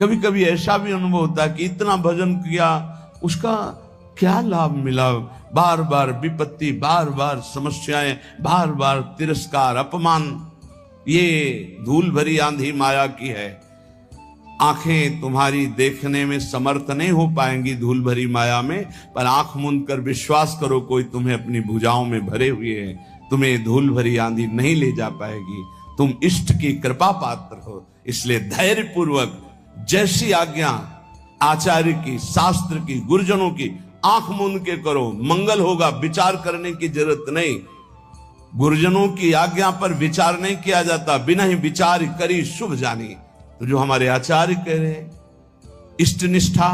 कभी कभी ऐसा भी अनुभव होता है कि इतना भजन किया, उसका क्या लाभ मिला? बार बार विपत्ति, बार बार समस्याएं, बार बार तिरस्कार, अपमान। ये धूल भरी आंधी माया की है। आंखें तुम्हारी देखने में समर्थ नहीं हो पाएंगी धूल भरी माया में, पर आंख मूंद कर विश्वास करो, कोई तुम्हें अपनी भुजाओं में भरे हुए है, तुम्हें धूल भरी आंधी नहीं ले जा पाएगी। तुम इष्ट की कृपा पात्र हो, इसलिए धैर्य पूर्वक जैसी आज्ञा आचार्य की, शास्त्र की, गुरुजनों की, आंख मूंद के करो, मंगल होगा। विचार करने की जरूरत नहीं। गुरुजनों की आज्ञा पर विचार नहीं किया जाता, बिना ही विचार करी शुभ जानी। तो जो हमारे आचार्य कह रहे हैं, इष्ट निष्ठा,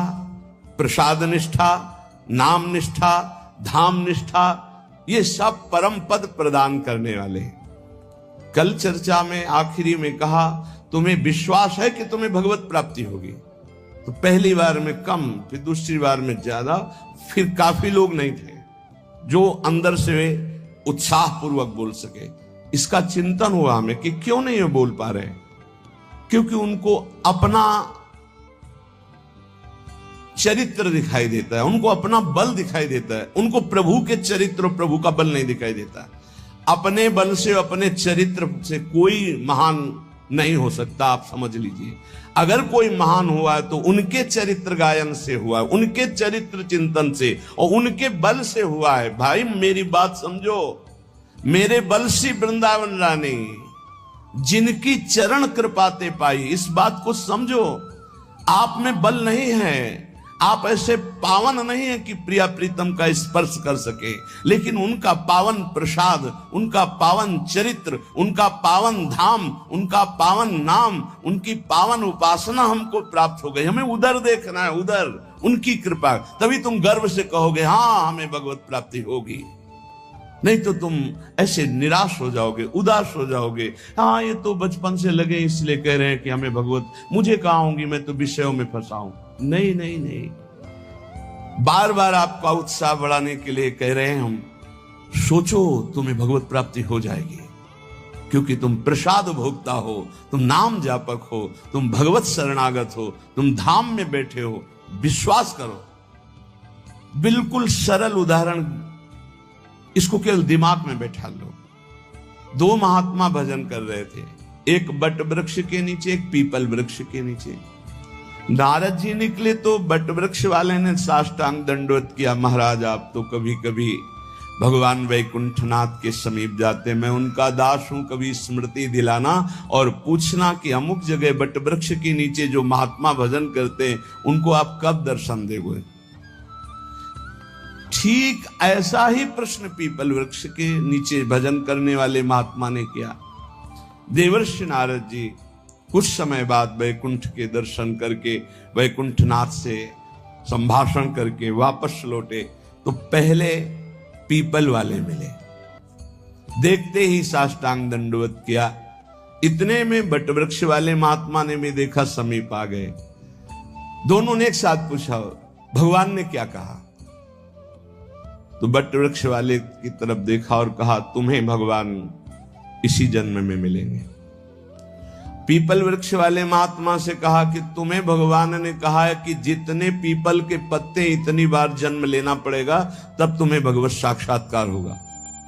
प्रसाद निष्ठा, नाम निष्ठा, धाम निष्ठा, ये सब परम पद प्रदान करने वाले हैं। कल चर्चा में आखिरी में कहा, तुम्हें विश्वास है कि तुम्हें भगवत प्राप्ति होगी? तो पहली बार में कम, फिर दूसरी बार में ज्यादा, फिर काफी लोग नहीं थे जो अंदर से उत्साह पूर्वक बोल सके। इसका चिंतन हुआ हमें कि क्यों नहीं ये बोल पा रहे? क्योंकि उनको अपना चरित्र दिखाई देता है, उनको अपना बल दिखाई देता है, उनको प्रभु के चरित्र, प्रभु का बल नहीं दिखाई देता। अपने बल से, अपने चरित्र से कोई महान नहीं हो सकता। आप समझ लीजिए, अगर कोई महान हुआ है तो उनके चरित्र गायन से हुआ है, उनके चरित्र चिंतन से और उनके बल से हुआ है। भाई मेरी बात समझो, मेरे बल से वृंदावन रानी, जिनकी चरण कृपाते पाई, इस बात को समझो। आप में बल नहीं है, आप ऐसे पावन नहीं है कि प्रिया प्रीतम का स्पर्श कर सके, लेकिन उनका पावन प्रसाद, उनका पावन चरित्र, उनका पावन धाम, उनका पावन नाम, उनकी पावन उपासना हमको प्राप्त हो गई। हमें उधर देखना है, उधर उनकी कृपा। तभी तुम गर्व से कहोगे हाँ हमें भगवत प्राप्ति होगी। नहीं तो तुम ऐसे निराश हो जाओगे, उदास हो जाओगे। हाँ ये तो बचपन से लगे इसलिए कह रहे हैं कि हमें भगवत, मुझे कहाँ होंगी, मैं तो विषयों में फंसा हूं। नहीं नहीं नहीं, बार बार आपका उत्साह बढ़ाने के लिए कह रहे हैं हम। सोचो तुम्हें भगवत प्राप्ति हो जाएगी, क्योंकि तुम प्रसाद भोक्ता हो, तुम नाम जापक हो, तुम भगवत शरणागत हो, तुम धाम में बैठे हो। विश्वास करो। बिल्कुल सरल उदाहरण, इसको केवल दिमाग में बैठा लो। दो महात्मा भजन कर रहे थे, एक बट वृक्ष के नीचे, एक पीपल वृक्ष के नीचे। नारद जी निकले तो बट वृक्ष वाले ने साष्टांग दंडवत किया, महाराज आप तो कभी कभी भगवान वैकुंठनाथ के समीप जाते, मैं उनका दास हूं, कभी स्मृति दिलाना और पूछना कि अमुक जगह बट वृक्ष के नीचे जो महात्मा भजन करते हैं उनको आप कब दर्शन दोगे। ठीक ऐसा ही प्रश्न पीपल वृक्ष के नीचे भजन करने वाले महात्मा ने किया। देवर्षि नारद जी कुछ समय बाद वैकुंठ के दर्शन करके, वैकुंठनाथ से संभाषण करके वापस लौटे तो पहले पीपल वाले मिले। देखते ही साष्टांग दंडवत किया। इतने में बट वृक्ष वाले महात्मा ने भी देखा, समीप आ गए। दोनों ने एक साथ पूछा भगवान ने क्या कहा? तो बट वृक्ष वाले की तरफ देखा और कहा तुम्हें भगवान इसी जन्म में मिलेंगे। पीपल वृक्ष वाले महात्मा से कहा कि तुम्हें भगवान ने कहा है कि जितने पीपल के पत्ते इतनी बार जन्म लेना पड़ेगा तब तुम्हें भगवत साक्षात्कार होगा।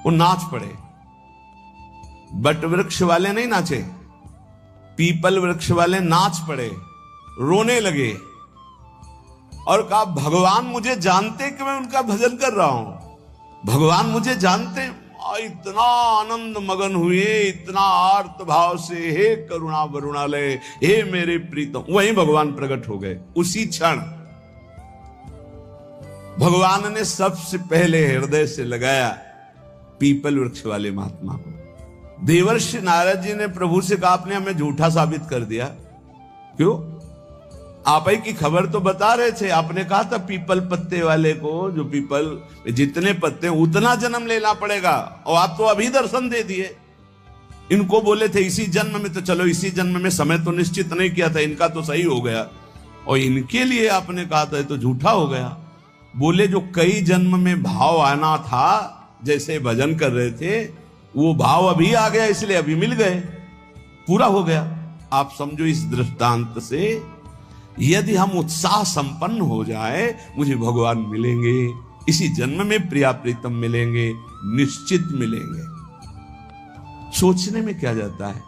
वो नाच पड़े। बट वृक्ष वाले नहीं नाचे, पीपल वृक्ष वाले नाच पड़े, रोने लगे और कहा भगवान मुझे जानते कि मैं उनका भजन कर रहा हूं, भगवान मुझे जानते। इतना आनंद मगन हुए, इतना आर्त भाव से, हे करुणा वरुणालय, हे मेरे प्रीतम। वहीं भगवान प्रकट हो गए। उसी क्षण भगवान ने सबसे पहले हृदय से लगाया पीपल वृक्ष वाले महात्मा को। देवर्षि नारद जी ने प्रभु से कहा आपने हमें झूठा साबित कर दिया। क्यों? आप ही की खबर तो बता रहे थे, आपने कहा था पीपल पत्ते वाले को, जो पीपल जितने पत्ते उतना जन्म लेना पड़ेगा, और आप तो अभी दर्शन दे दिए। इनको बोले थे इसी जन्म में, तो चलो इसी जन्म में, समय तो निश्चित नहीं किया था, इनका तो सही हो गया, और इनके लिए आपने कहा था तो झूठा हो गया। बोले जो कई जन्म में भाव आना था, जैसे भजन कर रहे थे वो भाव अभी आ गया, इसलिए अभी मिल गए, पूरा हो गया। आप समझो इस दृष्टांत से यदि हम उत्साह संपन्न हो जाए, मुझे भगवान मिलेंगे, इसी जन्म में प्रिया प्रीतम मिलेंगे, निश्चित मिलेंगे। सोचने में क्या जाता है?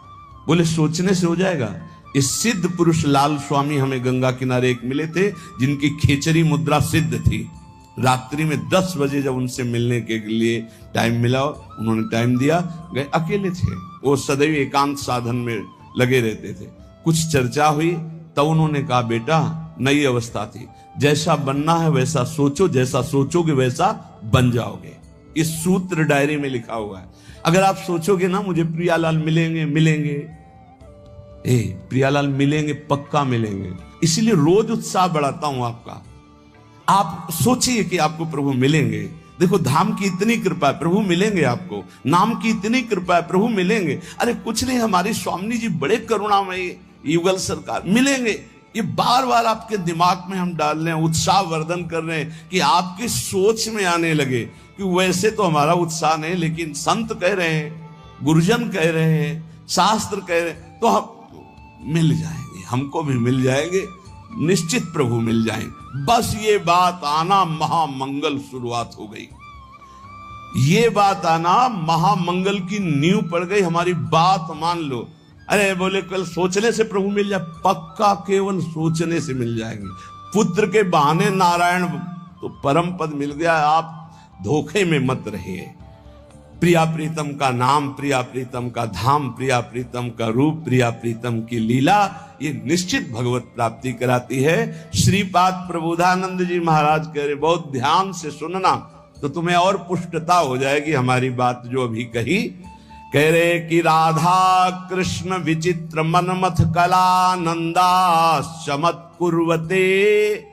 बोले सोचने से हो जाएगा। इस सिद्ध पुरुष लाल स्वामी हमें गंगा किनारे एक मिले थे, जिनकी खेचरी मुद्रा सिद्ध थी। रात्रि में 10 बजे जब उनसे मिलने के लिए टाइम मिला, उन्होंने टाइम दिया, गए। अकेले थे वो, सदैव एकांत साधन में लगे रहते थे। कुछ चर्चा हुई, तब उन्होंने कहा, बेटा नई अवस्था थी, जैसा बनना है वैसा सोचो, जैसा सोचोगे वैसा बन जाओगे। इस सूत्र डायरी में लिखा हुआ है। अगर आप सोचोगे ना मुझे प्रियालाल मिलेंगे मिलेंगे, प्रियालाल मिलेंगे, पक्का मिलेंगे। इसीलिए रोज उत्साह बढ़ाता हूं आपका। आप सोचिए कि आपको प्रभु मिलेंगे। देखो धाम की इतनी कृपा है, प्रभु मिलेंगे आपको। नाम की इतनी कृपा है, प्रभु मिलेंगे। अरे कुछ नहीं, हमारी स्वामी जी बड़े करुणामयी, युगल सरकार मिलेंगे। ये बार बार आपके दिमाग में हम डाल रहे हैं, उत्साह वर्धन कर रहे हैं कि आपकी सोच में आने लगे कि वैसे तो हमारा उत्साह नहीं, लेकिन संत कह रहे हैं, गुरुजन कह रहे हैं, शास्त्र कह रहे हैं, तो हम मिल जाएंगे, हमको भी मिल जाएंगे, निश्चित प्रभु मिल जाएंगे। बस ये बात आना महामंगल शुरुआत हो गई। ये बात आना महामंगल की नींव पड़ गई। हमारी बात मान लो। अरे बोले कल सोचने से प्रभु मिल जाए, पक्का केवल सोचने से मिल जाएंगे। पुत्र के बहाने नारायण तो परम पद मिल गया, आप धोखे में मत रहिए। प्रिया प्रीतम का नाम, प्रिया प्रीतम का धाम, प्रिया प्रीतम का रूप, प्रिया प्रीतम की लीला, ये निश्चित भगवत प्राप्ति कराती है। श्रीपाद प्रबोधानंद जी महाराज कह रहे, बहुत ध्यान से सुनना तो तुम्हें और पुष्टता हो जाएगी हमारी बात जो अभी कही। कह रहे कि राधा कृष्ण विचित्र मनमथ कला नंदा चमत कुर्वते,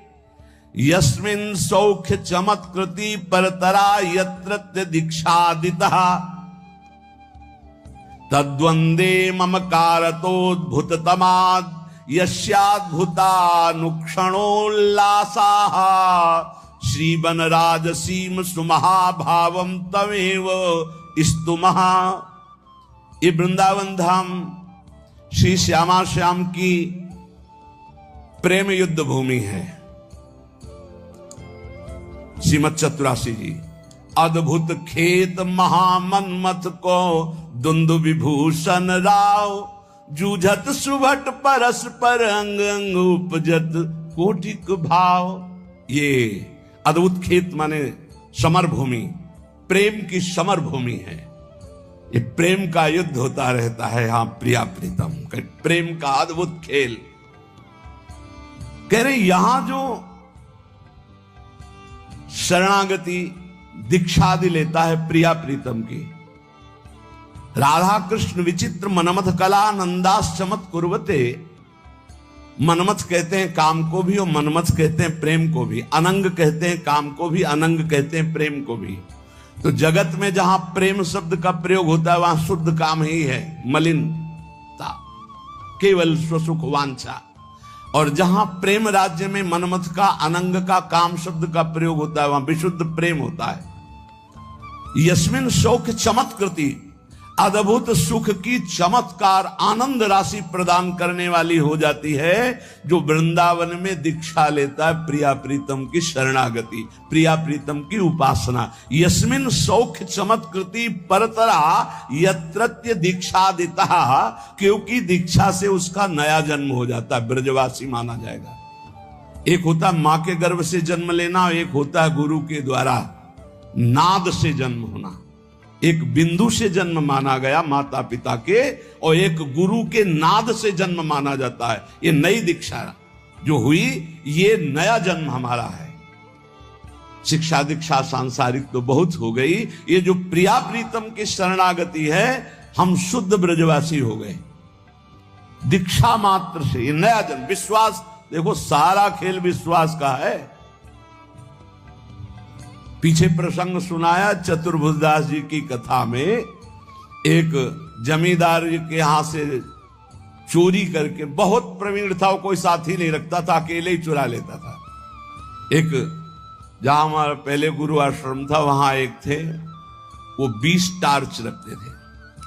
यस्मिन् सौख्य चमत्कृति परतरा यत्र दीक्षादितः, तद्वंदे ममकारतोद्भुत तमाद यस्याद्भुतानुक्षणोल्लासाः, श्रीवन राजसीम सुमहाभावम तमेव स्तुमः। ये वृंदावन धाम श्री श्यामा श्याम की प्रेम युद्ध भूमि है। श्रीमद चतुरासी जी, अद्भुत खेत महामन्मथ को दुंदु विभूषण राव, जूझत सुभट परस्पर अंग अंग उपजत कोटिक भाव। ये अद्भुत खेत माने समर भूमि, प्रेम की समर भूमि है। ये प्रेम का युद्ध होता रहता है यहां प्रिया प्रीतम, प्रेम का अद्भुत खेल। कह रहे यहां जो शरणागति दीक्षादि लेता है प्रिया प्रीतम की, राधा कृष्ण विचित्र मनमथ कला नंदास चमत कुर्वते। मनमथ कहते हैं काम को भी और मनमथ कहते हैं प्रेम को भी। अनंग कहते हैं काम को भी, अनंग कहते हैं प्रेम को भी। तो जगत में जहां प्रेम शब्द का प्रयोग होता है वहां शुद्ध काम ही है, मलिनता, केवल स्वसुख वांछा। और जहां प्रेम राज्य में मनमथ का, अनंग का, काम शब्द का प्रयोग होता है वहां विशुद्ध प्रेम होता है। यस्मिन शौक चमत्कृति, अद्भुत सुख की चमत्कार आनंद राशि प्रदान करने वाली हो जाती है जो वृंदावन में दीक्षा लेता है प्रिया प्रीतम की शरणागति, प्रिया प्रीतम की उपासना। यस्मिन सौख चमत्कृति परतरा यत्रत्य दीक्षादिता, क्योंकि दीक्षा से उसका नया जन्म हो जाता है, ब्रजवासी माना जाएगा। एक होता है मां के गर्भ से जन्म लेना, एक होता है गुरु के द्वारा नाद से जन्म होना। एक बिंदु से जन्म माना गया माता पिता के, और एक गुरु के नाद से जन्म माना जाता है। ये नई दीक्षा जो हुई, ये नया जन्म हमारा है। शिक्षा दीक्षा सांसारिक तो बहुत हो गई, ये जो प्रिया प्रीतम की शरणागति है, हम शुद्ध ब्रजवासी हो गए दीक्षा मात्र से। ये नया जन्म, विश्वास, देखो सारा खेल विश्वास का है। पीछे प्रसंग सुनाया चतुर्भुजदास जी की कथा में, एक जमींदार के यहां से चोरी करके, बहुत प्रवीण था वो, कोई साथी नहीं रखता था, अकेले ही चुरा लेता था। एक जहां हमारा पहले गुरु आश्रम था वहां एक थे, वो 20 टार्च रखते थे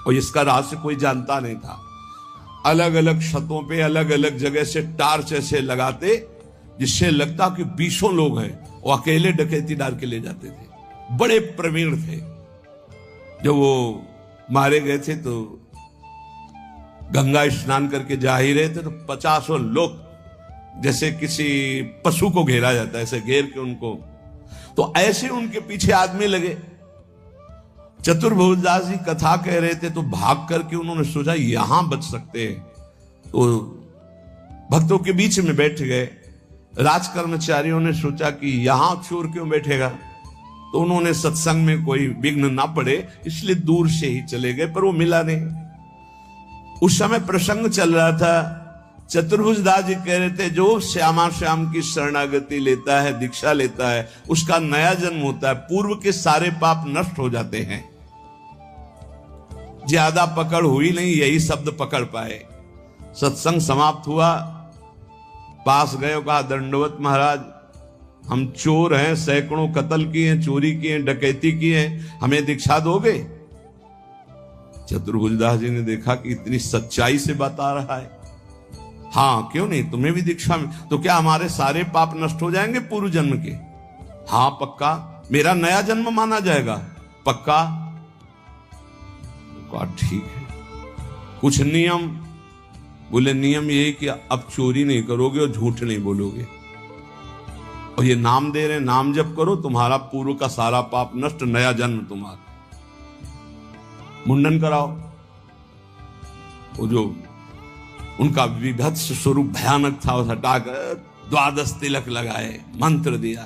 और इसका रहस्य कोई जानता नहीं था। अलग अलग छतों पे अलग अलग जगह से टार्च ऐसे लगाते जिससे लगता कि 20 लोग हैं, वो अकेले डकैती डाल के ले जाते थे। बड़े प्रवीण थे। जब वो मारे गए थे तो गंगा स्नान करके जा ही रहे थे तो 50 लोग, जैसे किसी पशु को घेरा जाता है ऐसे घेर के उनको, तो ऐसे उनके पीछे आदमी लगे। चतुर्भुजदास जी कथा कह रहे थे तो भाग करके उन्होंने सोचा यहां बच सकते हैं, तो भक्तों के बीच में बैठ गए। राज कर्मचारियों ने सोचा कि यहां चोर क्यों बैठेगा, तो उन्होंने सत्संग में कोई विघ्न ना पड़े इसलिए दूर से ही चले गए, पर वो मिला नहीं। उस समय प्रसंग चल रहा था। चतुर्भुजदास जी कह रहे थे जो श्यामा श्याम की शरणागति लेता है, दीक्षा लेता है, उसका नया जन्म होता है, पूर्व के सारे पाप नष्ट हो जाते हैं। ज्यादा पकड़ हुई नहीं, यही शब्द पकड़ पाए। सत्संग समाप्त हुआ, पास गए, कहा दंडवत महाराज, हम चोर हैं, सैकड़ों कत्ल किए, चोरी किए, डकैती किए, हमें दीक्षा दोगे? चतुर्भुजदास जी ने देखा कि इतनी सच्चाई से बता रहा है, हाँ क्यों नहीं, तुम्हें भी दीक्षा में। तो क्या हमारे सारे पाप नष्ट हो जाएंगे पूर्व जन्म के? हाँ पक्का। मेरा नया जन्म माना जाएगा? पक्का। कहा ठीक है, कुछ नियम? बोले नियम यही कि अब चोरी नहीं करोगे और झूठ नहीं बोलोगे, और ये नाम दे रहे, नाम जप करो, तुम्हारा पूर्व का सारा पाप नष्ट, नया जन्म तुम्हारा। मुंडन कराओ। वो जो उनका विभत्स स्वरूप भयानक था, उस हटाकर 12 तिलक लगाए, मंत्र दिया।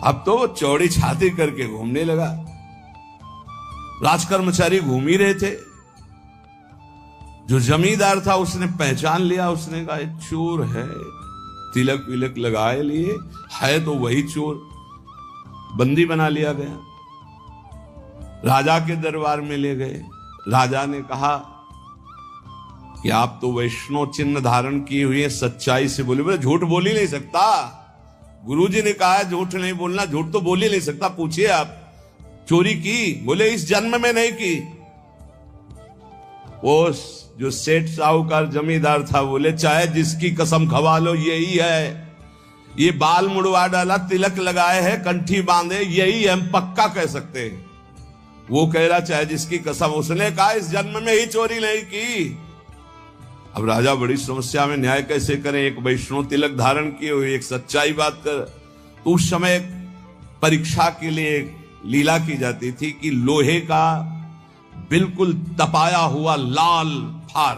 अब तो वो चौड़ी छाती करके घूमने लगा। राजकर्मचारी घूम ही रहे थे। जो जमींदार था उसने पहचान लिया, उसने कहा चोर है, तिलक विलक लगाए लिए है, तो वही चोर। बंदी बना लिया गया, राजा के दरबार में ले गए। राजा ने कहा कि आप तो वैष्णव चिन्ह धारण किए हुए, सच्चाई से बोले। बोले झूठ बोल ही नहीं सकता, गुरुजी ने कहा है झूठ नहीं बोलना, झूठ तो बोल ही नहीं सकता। पूछिए आप, चोरी की? बोले इस जन्म में नहीं की। वो जो सेठ साहूकार जमींदार था, बोले चाहे जिसकी कसम खवा लो यही है, ये बाल मुड़वा डाला, तिलक लगाए है, कंठी बांधे, यही हम पक्का कह सकते हैं। वो कह रहा चाहे जिसकी कसम, उसने कहा इस जन्म में ही चोरी नहीं की। अब राजा बड़ी समस्या में, न्याय कैसे करें? एक वैष्णव तिलक धारण किए हुए, एक सच्चाई बात कर। तो उस समय परीक्षा के लिए लीला की जाती थी कि लोहे का बिल्कुल तपाया हुआ लाल फार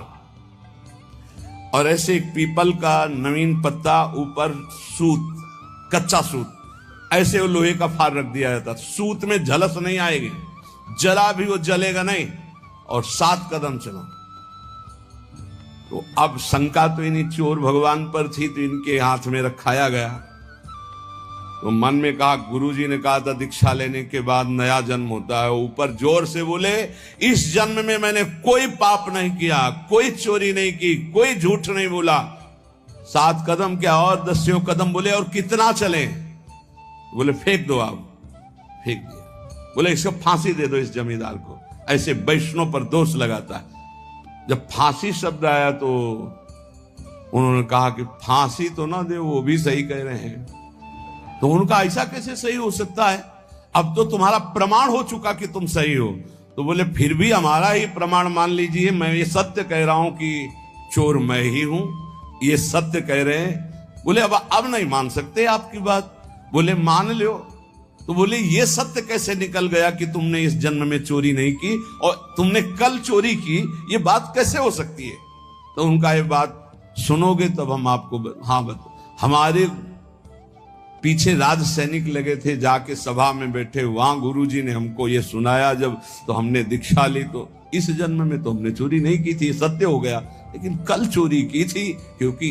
और ऐसे एक पीपल का नवीन पत्ता, ऊपर सूत, कच्चा सूत, ऐसे वो लोहे का फार रख दिया जाता। सूत में झलस नहीं आएगी, जला भी वो जलेगा नहीं, और 7 कदम चलो। तो अब शंका तो इन्हीं चोर भगवान पर थी, तो इनके हाथ में रखाया गया। तो मन में कहा, गुरुजी ने कहा था दीक्षा लेने के बाद नया जन्म होता है। ऊपर जोर से बोले इस जन्म में मैंने कोई पाप नहीं किया, कोई चोरी नहीं की, कोई झूठ नहीं बोला। 7 कदम क्या और 10 कदम बोले, और कितना चले? बोले फेंक दो आप। फेंक दिया। बोले इसको फांसी दे दो इस जमींदार को, ऐसे वैष्णव पर दोष लगाता है। जब फांसी शब्द आया तो उन्होंने कहा कि फांसी तो ना दे, वो भी सही कह रहे हैं। तो उनका ऐसा कैसे सही हो सकता है? अब तो तुम्हारा प्रमाण हो चुका कि तुम सही हो। तो बोले फिर भी हमारा ही प्रमाण मान लीजिए, मैं ये सत्य कह रहा हूं कि चोर मैं ही हूं, ये सत्य कह रहे हैं। बोले अब नहीं मान सकते आपकी बात। बोले मान लो। तो बोले ये सत्य कैसे निकल गया कि तुमने इस जन्म में चोरी नहीं की और तुमने कल चोरी की, ये बात कैसे हो सकती है? तो उनका ये बात सुनोगे तब हम आपको हाँ बताओ। हमारे पीछे राज सैनिक लगे थे, जाके सभा में बैठे, वहां गुरुजी ने हमको ये सुनाया जब, तो हमने दीक्षा ली। तो इस जन्म में तो हमने चोरी नहीं की थी, सत्य हो गया, लेकिन कल चोरी की थी, क्योंकि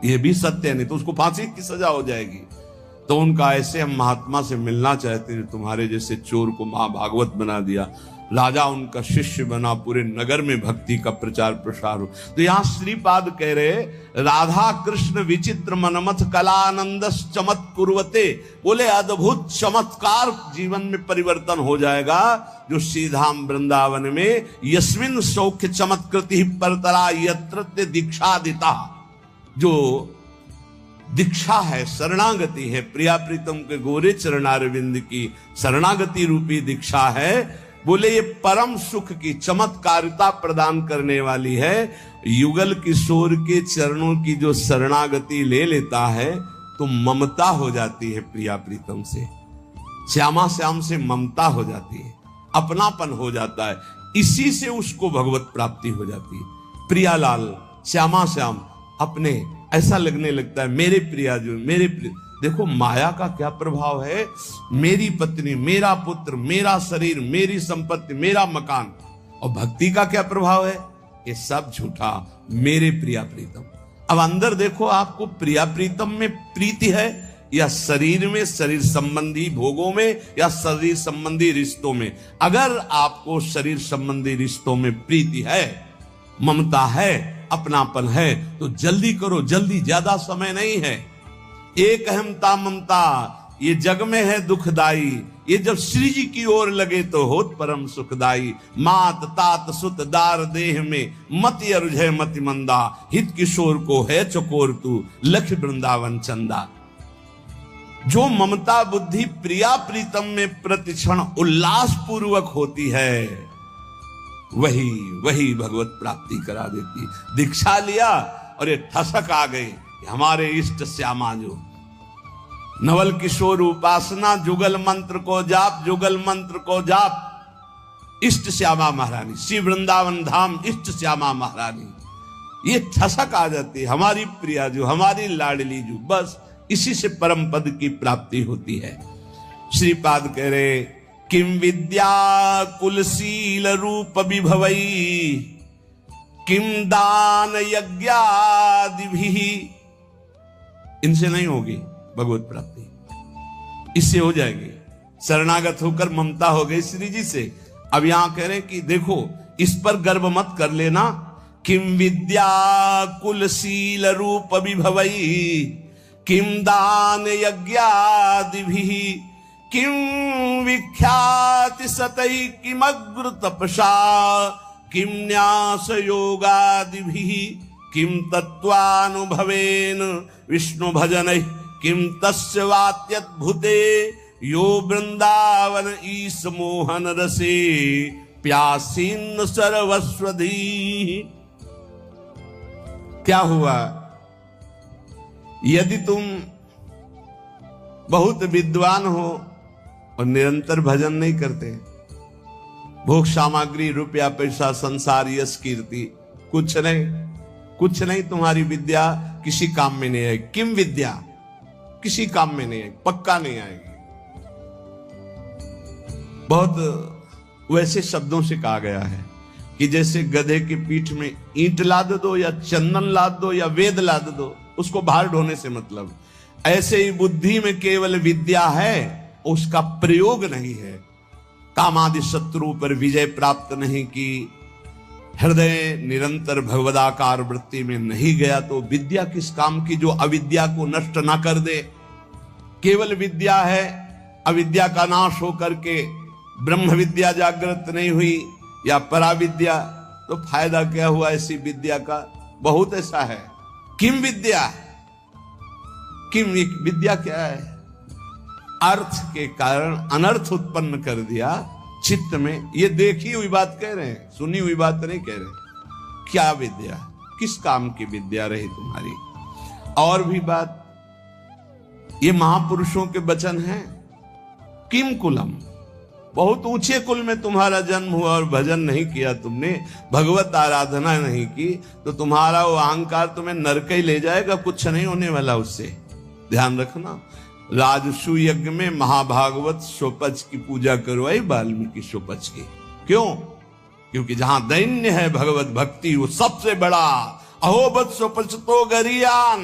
ये भी सत्य है, नहीं तो उसको फांसी की सजा हो जाएगी। तो उनका ऐसे हम महात्मा से मिलना चाहते हैं, तुम्हारे जैसे चोर को महाभागवत बना दिया। राजा उनका शिष्य बना, पूरे नगर में भक्ति का प्रचार प्रसार हो। तो यहां श्रीपाद कह रहे राधा कृष्ण विचित्र मनमथ कलानंद चमत कुर्वते, बोले अद्भुत चमत्कार जीवन में परिवर्तन हो जाएगा जो श्रीधाम वृंदावन में यस्मिन सौख्य चमत्कृति परतरा यत्र दीक्षा दिता, जो दीक्षा है, शरणागति है, प्रिया प्रीतम के गोरे चरणारविंद की शरणागति रूपी दीक्षा है। बोले ये परम सुख की चमत्कारिता प्रदान करने वाली है। युगल किशोर के चरणों की जो शरणागति ले लेता है तो ममता हो जाती है प्रिया प्रीतम से, श्यामा श्याम से ममता हो जाती है, अपनापन हो जाता है, इसी से उसको भगवत प्राप्ति हो जाती है। प्रियालाल श्यामा श्याम अपने ऐसा लगने लगता है मेरे प्रिया जो मेरे प्रिय। देखो माया का क्या प्रभाव है, मेरी पत्नी, मेरा पुत्र, मेरा शरीर, मेरी संपत्ति, मेरा मकान। और भक्ति का क्या प्रभाव है, ये सब झूठा, मेरे प्रिया प्रीतम। अब अंदर देखो आपको प्रिया प्रीतम में प्रीति है या शरीर में, शरीर संबंधी भोगों में या शरीर संबंधी रिश्तों में। अगर आपको शरीर संबंधी रिश्तों में प्रीति है, ममता है, अपनापन है तो जल्दी करो, जल्दी, ज्यादा समय नहीं है। एक अहमता ममता ये जग में है दुखदाई, ये जब श्री जी की ओर लगे तो होत परम सुखदाई। मात तात सुत दार देह में मति अरुझे मति मंदा, हित किशोर को है चकोर तू लख वृंदावन चंदा। जो ममता बुद्धि प्रिया प्रीतम में प्रतिक्षण उल्लास पूर्वक होती है वही वही भगवत प्राप्ति करा देती। दीक्षा लिया और ये ठसक आ गई, हमारे इष्ट श्यामा जो नवल किशोर उपासना, जुगल मंत्र को जाप, जुगल मंत्र को जाप, इष्ट श्यामा महारानी, श्री वृंदावन धाम इष्ट श्यामा महारानी, ये ठसक आ जाती, हमारी प्रिया जो, हमारी लाडली जो, बस इसी से परम पद की प्राप्ति होती है। श्रीपाद कह रहे किम विद्या कुलशील रूप विभवई, किम दान यज्ञादिभिः, इनसे नहीं होगी भगवत प्राप्ति, इससे हो जाएगी। शरणागत होकर ममता हो गई श्री जी से। अब यहां कह रहे कि देखो इस पर गर्व मत कर लेना। किम विद्या कुलशील रूप विभवई, किम दान यज्ञादिभिः, किम विख्याति सतई, किमग्र तपसा, किम न्यास योगादिभिः, किम तत्वानुभवेन विष्णु भजन, किम तस्य वात्यद्भुते यो वृंदावन ईश मोहन रसे प्यासीन सर्वस्वधी। क्या हुआ, यदि तुम बहुत विद्वान हो और निरंतर भजन नहीं करते, भोग सामग्री, रुपया पैसा, संसार, यश कीर्ति, कुछ नहीं, कुछ नहीं, तुम्हारी विद्या किसी काम में नहीं आएगी। किम विद्या किसी काम में नहीं आएगी, पक्का नहीं आएगी। बहुत वैसे शब्दों से कहा गया है कि जैसे गधे की पीठ में ईंट लाद दो या चंदन लाद दो या वेद लाद दो, उसको बाहर ढोने से मतलब, ऐसे ही बुद्धि में केवल विद्या है, उसका प्रयोग नहीं है, कामादि शत्रु पर विजय प्राप्त नहीं की, हृदय निरंतर भगवदाकार वृत्ति में नहीं गया, तो विद्या किस काम की जो अविद्या को नष्ट ना कर दे। केवल विद्या है, अविद्या का नाश होकर के ब्रह्म विद्या जागृत नहीं हुई या पराविद्या, तो फायदा क्या हुआ ऐसी विद्या का। बहुत ऐसा है। किम विद्या, किम विद्या क्या है, अर्थ के कारण अनर्थ उत्पन्न कर दिया चित्त में। ये देखी हुई बात कह रहे हैं, सुनी हुई बात नहीं कह रहे। क्या विद्या, किस काम की विद्या रही तुम्हारी। और भी बात, ये महापुरुषों के वचन हैं। किम कुलम, बहुत ऊंचे कुल में तुम्हारा जन्म हुआ और भजन नहीं किया तुमने, भगवत आराधना नहीं की, तो तुम्हारा वो अहंकार तुम्हें नरक ही ले जाएगा, कुछ नहीं होने वाला उससे। ध्यान रखना, राजसु यज्ञ में महाभागवत सोपच की पूजा करवाई वाल्मीकि सोपच की। क्यों? क्योंकि जहां दैन्य है भगवत भक्ति वो सबसे बड़ा। अहोबत सोपच तो गरियान,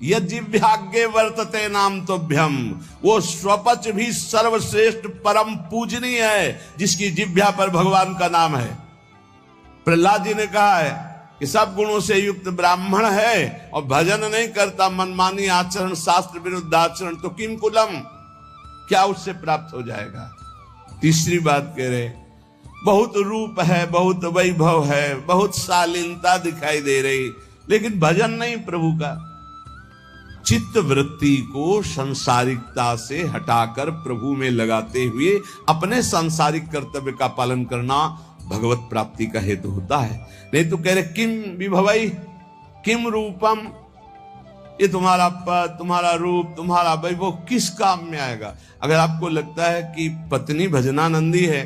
यज्ञाग्ञे वर्तते नाम तोभ्यम, वो स्वपच भी सर्वश्रेष्ठ परम पूजनीय है जिसकी जिह्वा पर भगवान का नाम है। प्रहलाद जी ने कहा है कि सब गुणों से युक्त ब्राह्मण है और भजन नहीं करता, मनमानी आचरण, शास्त्र विरुद्ध आचरण, तो किम कुलम, क्या उससे प्राप्त हो जाएगा। तीसरी बात कह रहे, बहुत रूप है, बहुत वैभव है, बहुत शालीनता दिखाई दे रही, लेकिन भजन नहीं प्रभु का। चित्त वृत्ति को संसारिकता से हटाकर प्रभु में लगाते हुए अपने सांसारिक कर्तव्य का पालन करना भगवत प्राप्ति का हेतु होता है। नहीं तो कह रहे किम विभवई किम रूपम, ये तुम्हारा पद, तुम्हारा रूप, तुम्हारा वैभव किस काम में आएगा। अगर आपको लगता है कि पत्नी भजनानंदी है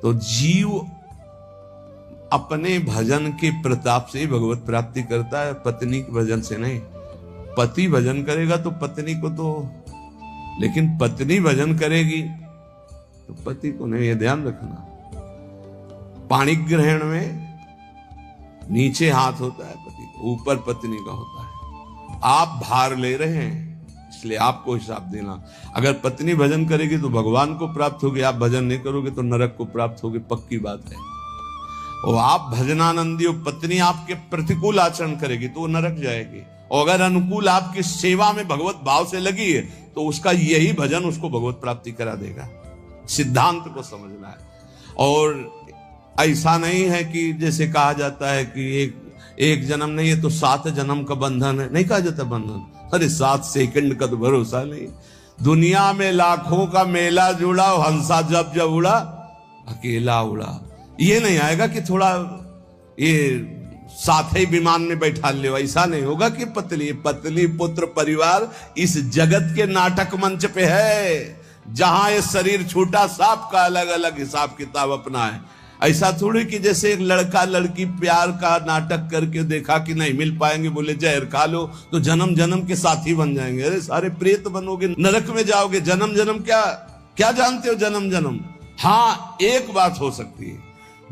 तो जीव अपने भजन के प्रताप से भगवत प्राप्ति करता है, पत्नी के भजन से नहीं। पति भजन करेगा तो पत्नी को तो, लेकिन पत्नी भजन करेगी तो पति को नहीं, ये ध्यान रखना। पाणी ग्रहण में नीचे हाथ होता है पति का, ऊपर पत्नी का होता है। आप भार ले रहे हैं इसलिए आपको हिसाब देना। अगर पत्नी भजन करेगी तो भगवान को प्राप्त होगी, आप भजन नहीं करोगे तो नरक को प्राप्त होगी, पक्की बात है। और आप भजनानंदी हो, पत्नी आपके प्रतिकूल आचरण करेगी तो वो नरक जाएगी, और अगर अनुकूल आपकी सेवा में भगवत भाव से लगी है तो उसका यही भजन उसको भगवत प्राप्ति करा देगा। सिद्धांत को समझना है। और ऐसा नहीं है कि जैसे कहा जाता है कि एक जन्म नहीं है तो 7 जन्म का बंधन है, नहीं कहा जाता बंधन। अरे 7 सेकंड का तो भरोसा नहीं। दुनिया में लाखों का मेला जुड़ा, हंसा जब जब उड़ा अकेला उड़ा। ये नहीं आएगा कि थोड़ा ये साथ ही विमान में बैठा ले, ऐसा नहीं होगा कि पतली पुत्र परिवार इस जगत के नाटक मंच पे है, जहां ये शरीर छूटा सबका अलग अलग हिसाब किताब अपना है। ऐसा थोड़ी कि जैसे एक लड़का लड़की प्यार का नाटक करके देखा कि नहीं मिल पाएंगे, बोले जहर खा लो तो जन्म जन्म के साथी बन जाएंगे। अरे सारे प्रेत बनोगे, नरक में जाओगे। जन्म जन्म क्या जानते हो जन्म जन्म। हाँ, एक बात हो सकती है,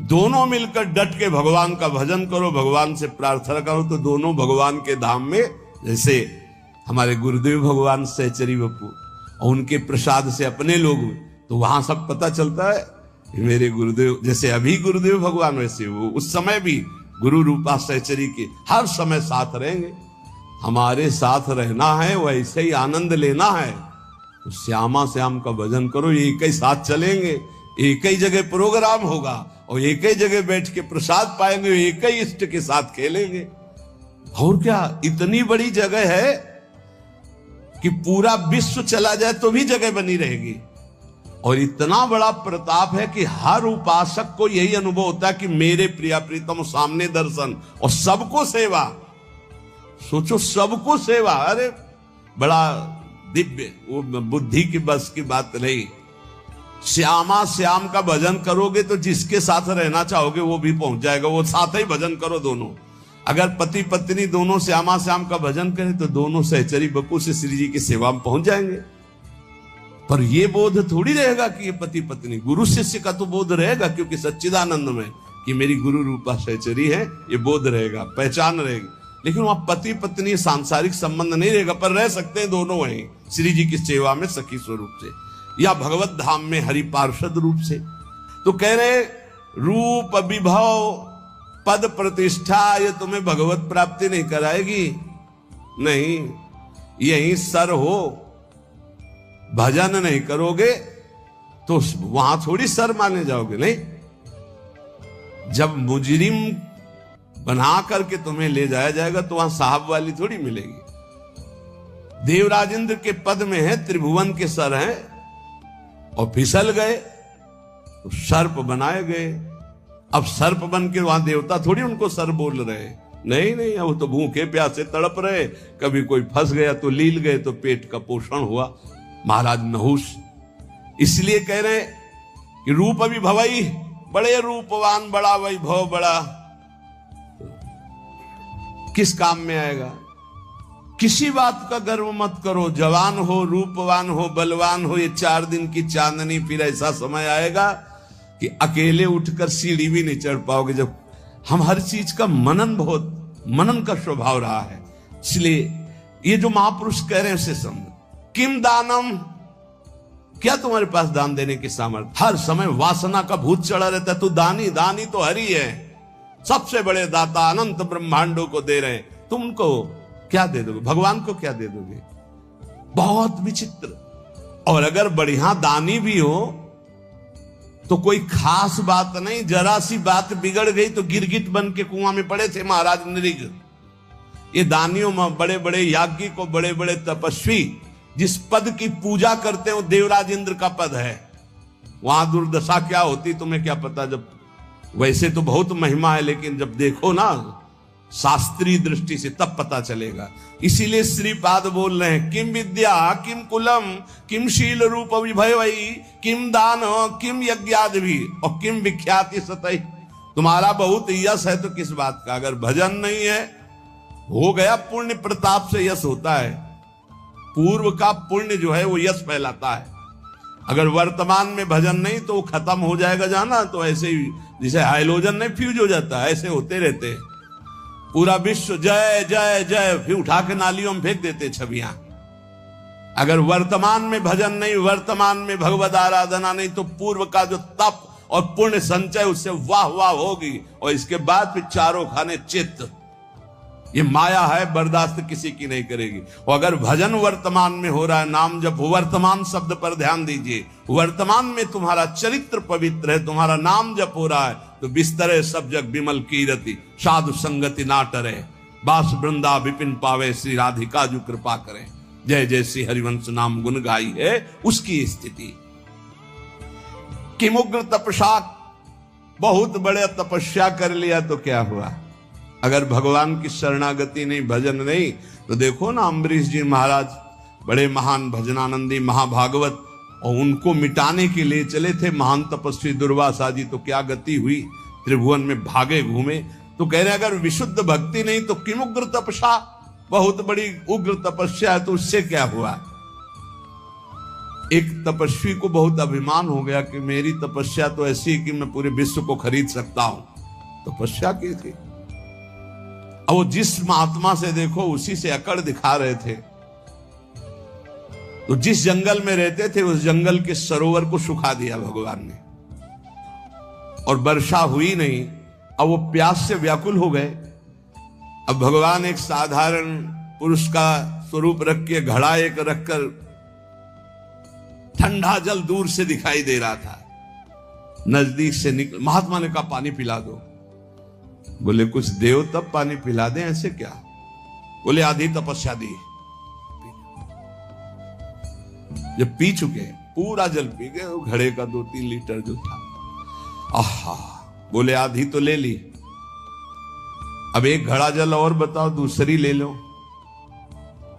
दोनों मिलकर डट के भगवान का भजन करो, भगवान से प्रार्थना करो तो दोनों भगवान के धाम में, जैसे हमारे गुरुदेव भगवान सहचरी बप्पू और उनके प्रसाद से अपने लोग, तो वहां सब पता चलता है मेरे गुरुदेव, जैसे अभी गुरुदेव भगवान वैसे वो उस समय भी गुरु रूपा सहचरी के हर समय साथ रहेंगे। हमारे साथ रहना है, वैसे ही आनंद लेना है तो श्यामा श्याम का भजन करो। एक ही साथ चलेंगे, एक ही जगह प्रोग्राम होगा और एक ही जगह बैठ के प्रसाद पाएंगे, एक ही इष्ट के साथ खेलेंगे। और क्या, इतनी बड़ी जगह है कि पूरा विश्व चला जाए तो भी जगह बनी रहेगी। और इतना बड़ा प्रताप है कि हर उपासक को यही अनुभव होता है कि मेरे प्रिया प्रीतम सामने दर्शन और सबको सेवा। सोचो, सबको सेवा। अरे बड़ा दिव्य, वो बुद्धि की बस की बात नहीं। श्यामा श्याम का भजन करोगे तो जिसके साथ रहना चाहोगे वो भी पहुंच जाएगा, वो साथ ही भजन करो दोनों। अगर पति पत्नी दोनों श्यामा श्याम का भजन करें तो दोनों सहचरी बप्पू से श्री जी की सेवा में पहुंच जाएंगे। पर ये बोध थोड़ी रहेगा कि ये पति पत्नी, गुरु शिष्य का तो बोध रहेगा, क्योंकि सच्चिदानंद में कि मेरी गुरु रूपा सहचरी है, ये बोध रहेगा, पहचान रहेगी। लेकिन वहां पति पत्नी सांसारिक संबंध नहीं रहेगा, पर रह सकते हैं दोनों वहीं श्री जी की सेवा में सखी स्वरूप से, या भगवत धाम में हरि पार्षद रूप से। तो कह रहे रूप विभव पद प्रतिष्ठा ये तुम्हें भगवत प्राप्ति नहीं कराएगी। नहीं, यही सर हो, भजन नहीं करोगे तो वहां थोड़ी सर माने जाओगे। नहीं, जब मुजरिम बना करके तुम्हें ले जाया जाएगा तो वहां साहब वाली थोड़ी मिलेगी। देवराजेंद्र के पद में है, त्रिभुवन के सर हैं, और फिसल गए तो सर्प बनाए गए। अब सर्प बन के वहां देवता थोड़ी उनको सर बोल रहे, नहीं नहीं, वो तो भूखे प्यासे तड़प रहे। कभी कोई फंस गया तो लील गए तो पेट का पोषण हुआ। महाराज नहुस इसलिए कह रहे कि रूप अभी भवई, बड़े रूपवान, बड़ा वैभव, बड़ा किस काम में आएगा। किसी बात का गर्व मत करो। जवान हो, रूपवान हो, बलवान हो, ये 4 दिन की चांदनी, फिर ऐसा समय आएगा कि अकेले उठकर सीढ़ी भी नहीं चढ़ पाओगे। जब हम हर चीज का मनन का स्वभाव रहा है, इसलिए ये जो महापुरुष कह रहे हैं उसे समझ। किम दानम, क्या तुम्हारे पास दान देने की सामर्थ्य? हर समय वासना का भूत चढ़ा रहता है, तू दानी, दानी तो हरि है, सबसे बड़े दाता, अनंत ब्रह्मांडों को दे रहे हैं, तुमको क्या दे दोगे? भगवान को क्या दे दोगे? बहुत विचित्र। और अगर बढ़िया दानी भी हो तो कोई खास बात नहीं, जरा सी बात बिगड़ गई तो गिरगिट बन के कुआं में पड़े थे महाराज नृग। ये दानियों में बड़े बड़े याज्ञिक को, बड़े बड़े तपस्वी जिस पद की पूजा करते हो देवराज इंद्र का पद है, वहां दुर्दशा क्या होती तुम्हें क्या पता। जब वैसे तो बहुत महिमा है, लेकिन जब देखो ना शास्त्रीय दृष्टि से तब पता चलेगा। इसीलिए श्रीपाद बोल रहे हैं, किम विद्या किम कुलम किम शील रूप विभवई किम दान किम यज्ञादि और किम विख्याति सतई। तुम्हारा बहुत यश है तो किस बात का? अगर भजन नहीं है, हो गया पुण्य प्रताप से यश होता है। पूर्व का पुण्य जो है वो यश फैलाता है। अगर वर्तमान में भजन नहीं तो वो खत्म हो जाएगा जाना। तो ऐसे ही जैसे हाइड्रोजन नहीं फ्यूज हो जाता है, ऐसे होते रहते हैं। पूरा विश्व जय जय जय, फिर उठा के नालियों में फेंक देते छवियां। अगर वर्तमान में भजन नहीं, वर्तमान में भगवद आराधना नहीं, तो पूर्व का जो तप और पुण्य संचय उससे वाह वाह होगी। और इसके बाद फिर चारों खाने चित्त। ये माया है, बर्दाश्त किसी की नहीं करेगी। और अगर भजन वर्तमान में हो रहा है, नाम जब वर्तमान शब्द पर ध्यान दीजिए, वर्तमान में तुम्हारा चरित्र पवित्र है, तुम्हारा नाम जप हो रहा है, तो बिस्तरे सब जग विमल कीरति साधु संगति ना टरे बास वृंदा विपिन पावे श्री राधिका जो कृपा करे। जय जय श्री हरिवंश नाम गुण गाई है उसकी स्थिति। किमुग्र तपस्या, बहुत बड़े तपस्या कर लिया तो क्या हुआ? अगर भगवान की शरणागति नहीं, भजन नहीं, तो देखो ना अम्बरीश जी महाराज बड़े महान भजनानंदी महाभागवत, और उनको मिटाने के लिए चले थे महान तपस्वी दुर्वासा जी, तो क्या गति हुई? त्रिभुवन में भागे घूमे। तो कह रहे अगर विशुद्ध भक्ति नहीं तो किम उग्र तपस्या, बहुत बड़ी उग्र तपस्या है तो उससे क्या हुआ? एक तपस्वी को बहुत अभिमान हो गया कि मेरी तपस्या तो ऐसी है कि मैं पूरे विश्व को खरीद सकता हूं। तपस्या की थी। अब वो जिस महात्मा से देखो उसी से अकड़ दिखा रहे थे। तो जिस जंगल में रहते थे उस जंगल के सरोवर को सुखा दिया भगवान ने, और वर्षा हुई नहीं। अब वो प्यास से व्याकुल हो गए। अब भगवान एक साधारण पुरुष का स्वरूप रख के, घड़ा एक रखकर, ठंडा जल दूर से दिखाई दे रहा था, नजदीक से निकल। महात्मा ने कहा पानी पिला दो। बोले कुछ देव तब पानी पिला दें, ऐसे क्या? बोले आधी तपस्या दी। जब पी चुके, पूरा जल पी गए, वो घड़े का 2-3 लीटर जो था, आहा, बोले आधी तो ले ली, अब एक घड़ा जल और बताओ, दूसरी ले लो।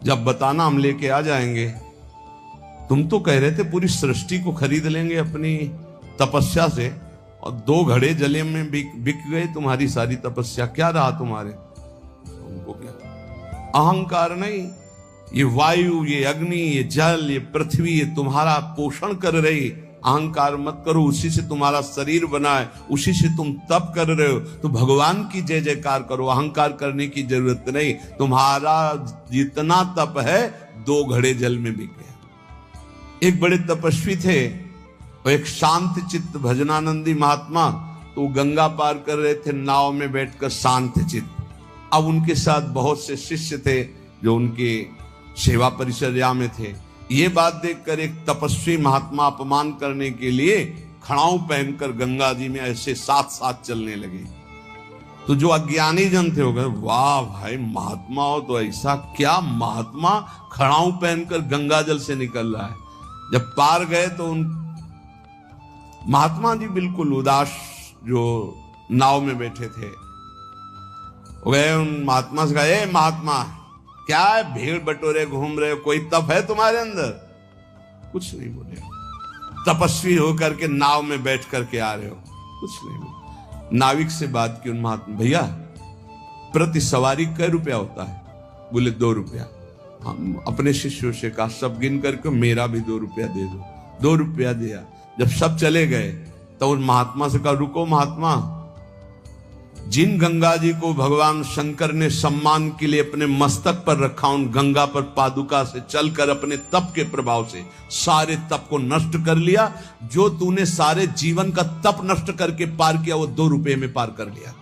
जब बताना हम लेके आ जाएंगे। तुम तो कह रहे थे पूरी सृष्टि को खरीद लेंगे अपनी तपस्या से, और 2 घड़े जले में बिक गए तुम्हारी सारी तपस्या। क्या रहा तुम्हारे? तुमको क्या अहंकार नहीं? ये वायु, ये अग्नि, ये जल, ये पृथ्वी, ये तुम्हारा पोषण कर रही। अहंकार मत करो, उसी से तुम्हारा शरीर बना है, उसी से तुम तप कर रहे हो, तो भगवान की जय जयकार करो। अहंकार करने की जरूरत नहीं। तुम्हारा जितना तप है 2 घड़े जल में बिक गया। एक बड़े तपस्वी थे, और एक शांत चित्त भजनानंदी महात्मा, तो गंगा पार कर रहे थे नाव में बैठकर शांत चित्त। अब उनके साथ बहुत से शिष्य थे जो उनके सेवा परिचर्या में थे। ये बात देखकर एक तपस्वी महात्मा अपमान करने के लिए खड़ाऊ पहनकर गंगा जी में ऐसे साथ साथ चलने लगे। तो जो अज्ञानी जन थे वो गए, वाह भाई महात्मा हो तो ऐसा, क्या महात्मा खड़ाऊ पहनकर गंगा जल से निकल रहा है। जब पार गए तो उन महात्मा जी बिल्कुल उदास, जो नाव में बैठे थे, गए उन महात्मा से कहा, ए महात्मा, क्या है भीड़ बटोरे घूम रहे हो, कोई तप है तुम्हारे अंदर? कुछ नहीं बोले। तपस्वी होकर के नाव में बैठ करके आ रहे हो? कुछ नहीं बोले। नाविक से बात की उन महात्मा, भैया प्रति सवारी कै रुपया होता है? बोले 2 रुपया। हम अपने शिष्यों से कहा सब गिन करके मेरा भी 2 रुपया दे दो। 2 रुपया दिया। जब सब चले गए तो उन महात्मा से कहा, रुको महात्मा, जिन गंगा जी को भगवान शंकर ने सम्मान के लिए अपने मस्तक पर रखा, उन गंगा पर पादुका से चलकर अपने तप के प्रभाव से सारे तप को नष्ट कर लिया। जो तूने सारे जीवन का तप नष्ट करके पार किया, वो 2 रुपए में पार कर लिया।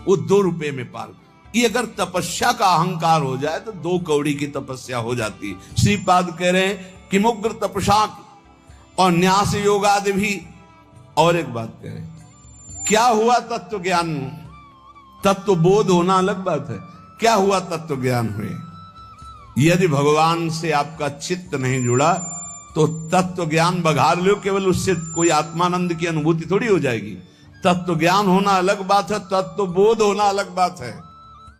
वो 2 रुपए में पार। ये अगर तपस्या का अहंकार हो जाए तो 2 कौड़ी की तपस्या हो जाती है। श्रीपाद कह रहे हैं कि मुग्र तपसा और न्यास योगादि भी। और एक बात कह रहे हैं, क्या हुआ तत्व ज्ञान? तत्व बोध होना अलग बात है, क्या हुआ तत्व ज्ञान हुए? यदि भगवान से आपका चित्त नहीं जुड़ा तो तत्व ज्ञान बघार लो, केवल उससे कोई आत्मानंद की अनुभूति थोड़ी हो जाएगी। तत्व ज्ञान होना अलग बात है, तत्व बोध होना अलग बात है।